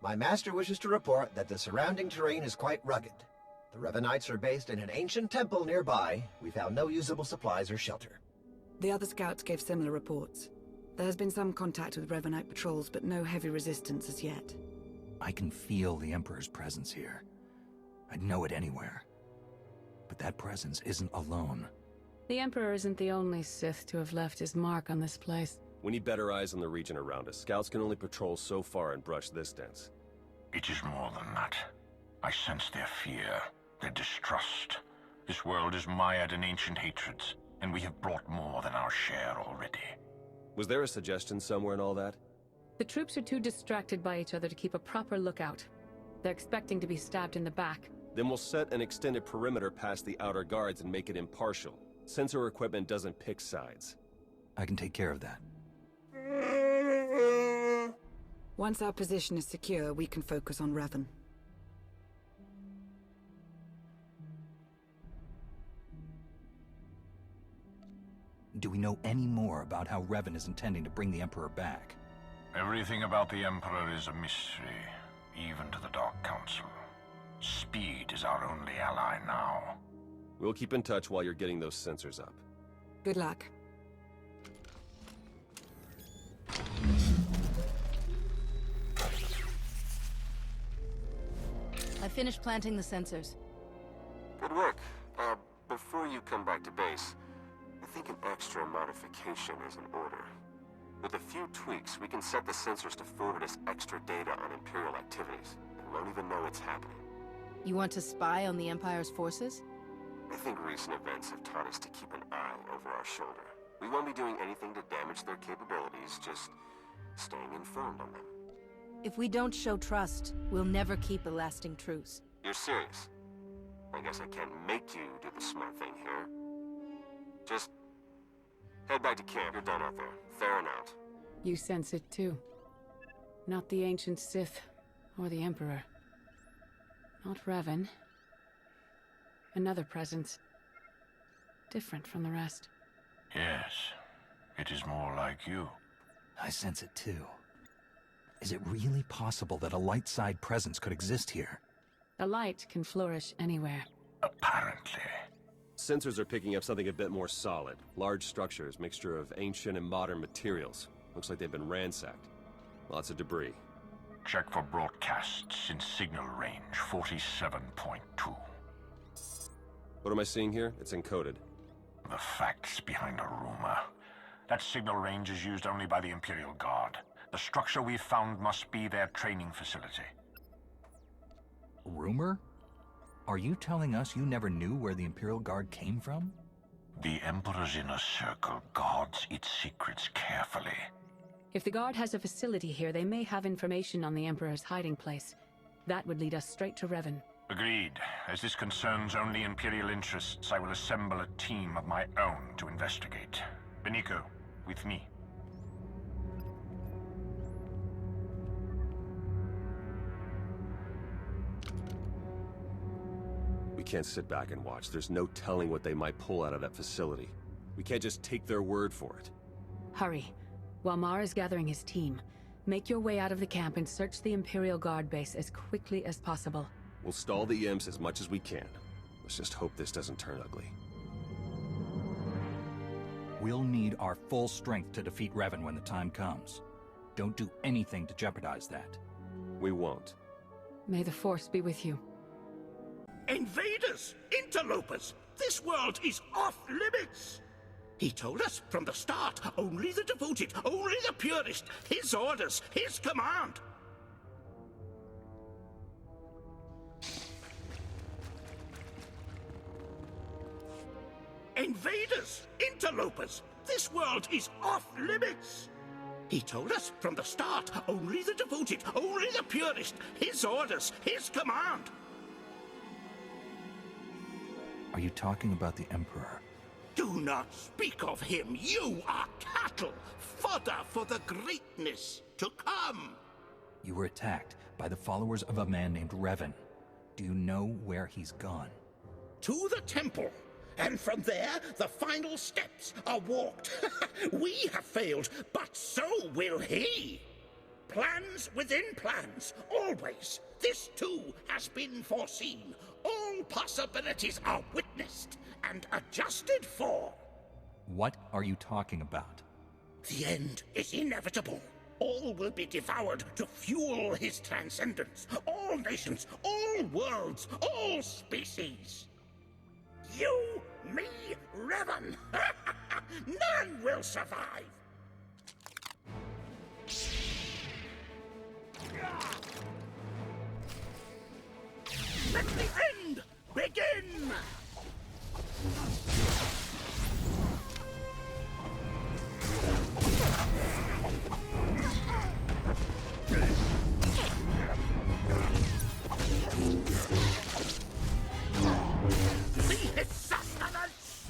My master wishes to report that the surrounding terrain is quite rugged. The Revanites are based in an ancient temple nearby. We found no usable supplies or shelter. The other scouts gave similar reports. There has been some contact with Revanite patrols, but no heavy resistance as yet. I can feel the Emperor's presence here. I'd know it anywhere. But that presence isn't alone. The Emperor isn't the only Sith to have left his mark on this place. We need better eyes on the region around us. Scouts can only patrol so far and brush this dense. It is more than that. I sense their fear, their distrust. This world is mired in ancient hatreds, and we have brought more than our share already. Was there a suggestion somewhere in all that? The troops are too distracted by each other to keep a proper lookout. They're expecting to be stabbed in the back. Then we'll set an extended perimeter past the outer guards and make it impartial. Sensor equipment doesn't pick sides. I can take care of that. Once our position is secure, we can focus on Revan. Do we know any more about how Revan is intending to bring the Emperor back? Everything about the Emperor is a mystery, even to the Dark Council. Speed is our only ally now. We'll keep in touch while you're getting those sensors up. Good luck. I finished planting the sensors. Good work. Before you come back to base, I think an extra modification is in order. With a few tweaks, we can set the sensors to forward us extra data on Imperial activities, and won't even know it's happening. You want to spy on the Empire's forces? I think recent events have taught us to keep an eye over our shoulder. We won't be doing anything to damage their capabilities, just staying informed on them. If we don't show trust, we'll never keep a lasting truce. You're serious? I guess I can't make you do the smart thing here. Just head back to camp. You're done out there. Fair and out. You sense it too. Not the ancient Sith, or the Emperor. Not Revan. Another presence. Different from the rest. Yes, it is more like you. I sense it too. Is it really possible that a light side presence could exist here? The light can flourish anywhere. Apparently. Sensors are picking up something a bit more solid. Large structures, mixture of ancient and modern materials. Looks like they've been ransacked. Lots of debris. Check for broadcasts in signal range 47.2. What am I seeing here? It's encoded. The facts behind a rumor. That signal range is used only by the Imperial Guard. The structure we've found must be their training facility. Rumor? Are you telling us you never knew where the Imperial Guard came from? The Emperor's inner circle guards its secrets carefully. If the Guard has a facility here, they may have information on the Emperor's hiding place. That would lead us straight to Revan. Agreed. As this concerns only Imperial interests, I will assemble a team of my own to investigate. Beniko, with me. We can't sit back and watch. There's no telling what they might pull out of that facility. We can't just take their word for it. Hurry. While Mar is gathering his team, make your way out of the camp and search the Imperial Guard base as quickly as possible. We'll stall the imps as much as we can. Let's just hope this doesn't turn ugly. We'll need our full strength to defeat Revan when the time comes. Don't do anything to jeopardize that. We won't. May the Force be with you. Invaders! Interlopers! This world is off limits! He told us from the start, only the devoted, only the purest, his orders, his command! Invaders! Interlopers! This world is off limits! He told us from the start, only the devoted, only the purest, his orders, his command! Are you talking about the Emperor? Do not speak of him. You are cattle, fodder for the greatness to come. You were attacked by the followers of a man named Revan. Do you know where he's gone? To the temple. And from there, the final steps are walked. We have failed, but so will he. Plans within plans, always. This too has been foreseen. All possibilities are witnessed and adjusted for. What are you talking about? The end is inevitable. All will be devoured to fuel his transcendence. All nations, all worlds, all species. You, me, Revan. None will survive. Let the end begin! See his sustenance!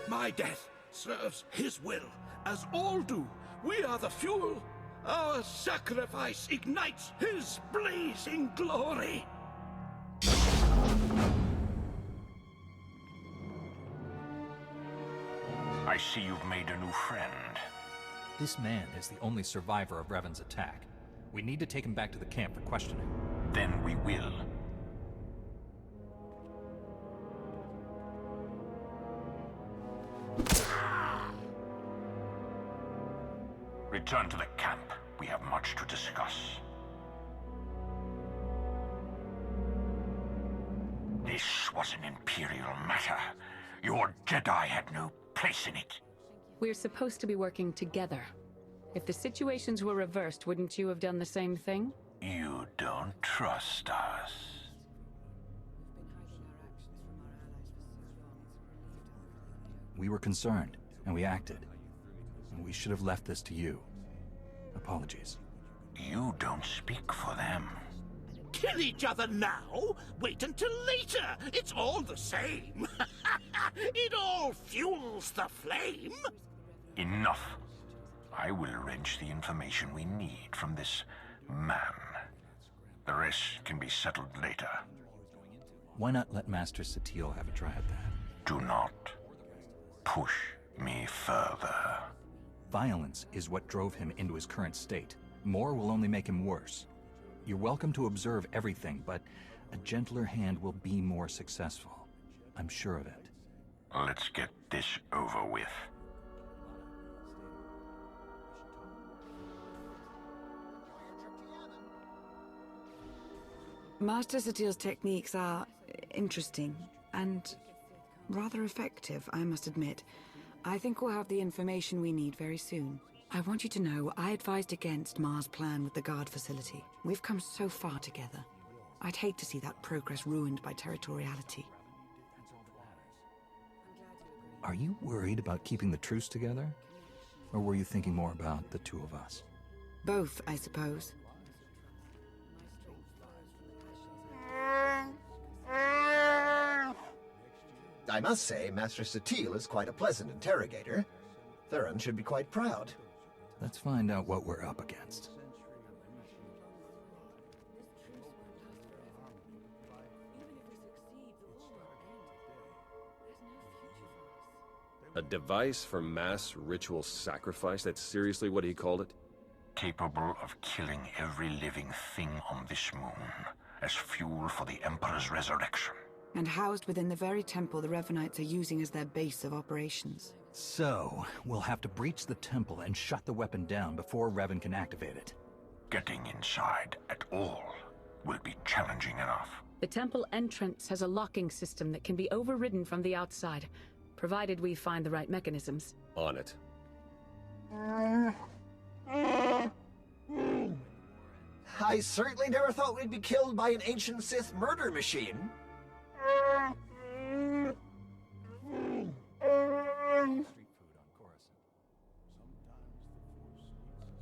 My death serves his will, as all do. We are the fuel. Our sacrifice ignites his blazing glory. I see you've made a new friend. This man is the only survivor of Revan's attack. We need to take him back to the camp for questioning. Then we will. Return to the camp. We have much to discuss. This was an Imperial matter. Your Jedi had no place in it. We're supposed to be working together. If the situations were reversed, wouldn't you have done the same thing? You don't trust us. We were concerned, and we acted. We should have left this to you. Apologies. You don't speak for them. Kill each other now? Wait until later. It's all the same. It all fuels the flame. Enough. I will wrench the information we need from this man. The rest can be settled later. Why not let Master SWTOR have a try at that? Do not push me further. Violence is what drove him into his current state. More will only make him worse. You're welcome to observe everything, but a gentler hand will be more successful. I'm sure of it. Let's get this over with. Master SWTOR's techniques are interesting and rather effective, I must admit. I think we'll have the information we need very soon. I want you to know I advised against Mars' plan with the guard facility. We've come so far together. I'd hate to see that progress ruined by territoriality. Are you worried about keeping the truce together? Or were you thinking more about the two of us? Both, I suppose. I must say, Master SWTOR is quite a pleasant interrogator. Thurin should be quite proud. Let's find out what we're up against. A device for mass ritual sacrifice? That's seriously what he called it? Capable of killing every living thing on this moon as fuel for the Emperor's resurrection. And housed within the very temple the Revanites are using as their base of operations. So, we'll have to breach the temple and shut the weapon down before Revan can activate it. Getting inside at all will be challenging enough. The temple entrance has a locking system that can be overridden from the outside, provided we find the right mechanisms. On it. I certainly never thought we'd be killed by an ancient Sith murder machine.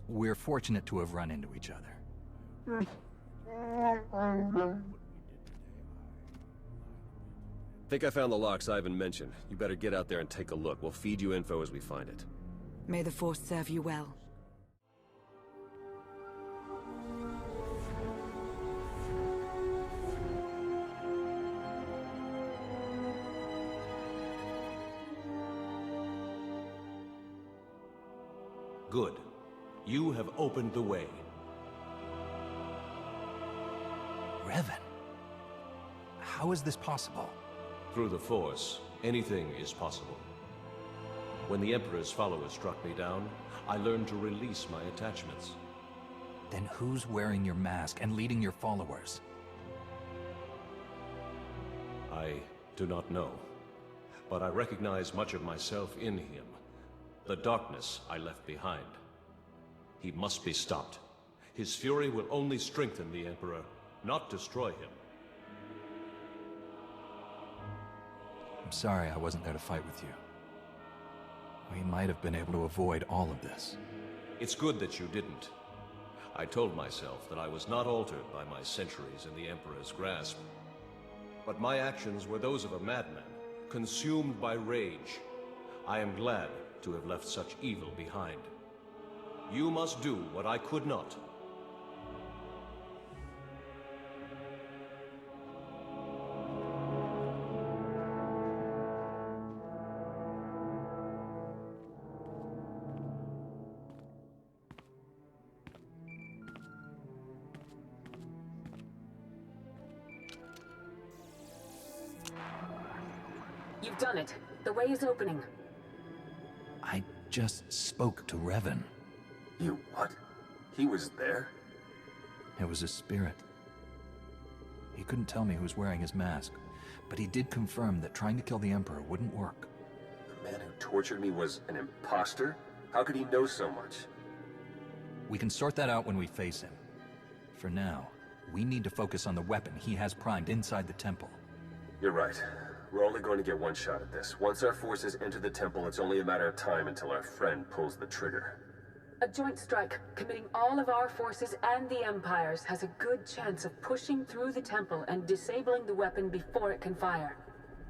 We're fortunate to have run into each other. Think I found the locks Yavin mentioned. You better get out there and take a look. We'll feed you info as we find it. May the Force serve you well. Good. You have opened the way. Revan. How is this possible? Through the Force, anything is possible. When the Emperor's followers struck me down, I learned to release my attachments. Then who's wearing your mask and leading your followers? I do not know, but I recognize much of myself in him. The darkness I left behind. He must be stopped. His fury will only strengthen the Emperor, not destroy him. I'm sorry I wasn't there to fight with you. We might have been able to avoid all of this. It's good that you didn't. I told myself that I was not altered by my centuries in the Emperor's grasp. But my actions were those of a madman, consumed by rage. I am glad to have left such evil behind. You must do what I could not. You've done it. The way is opening. I just spoke to Revan. You what? He was there? It was a spirit. He couldn't tell me who was wearing his mask, but he did confirm that trying to kill the Emperor wouldn't work. The man who tortured me was an imposter? How could he know so much? We can sort that out when we face him. For now, we need to focus on the weapon he has primed inside the temple. You're right. We're only going to get one shot at this. Once our forces enter the temple, it's only a matter of time until our friend pulls the trigger. A joint strike, committing all of our forces and the Empire's, has a good chance of pushing through the temple and disabling the weapon before it can fire.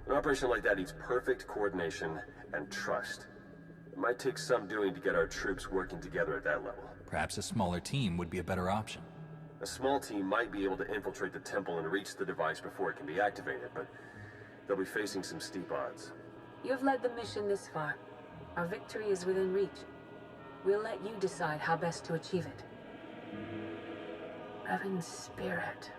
An operation like that needs perfect coordination and trust. It might take some doing to get our troops working together at that level. Perhaps a smaller team would be a better option. A small team might be able to infiltrate the temple and reach the device before it can be activated, but they'll be facing some steep odds. You have led the mission this far. Our victory is within reach. We'll let you decide how best to achieve it. Revan's spirit.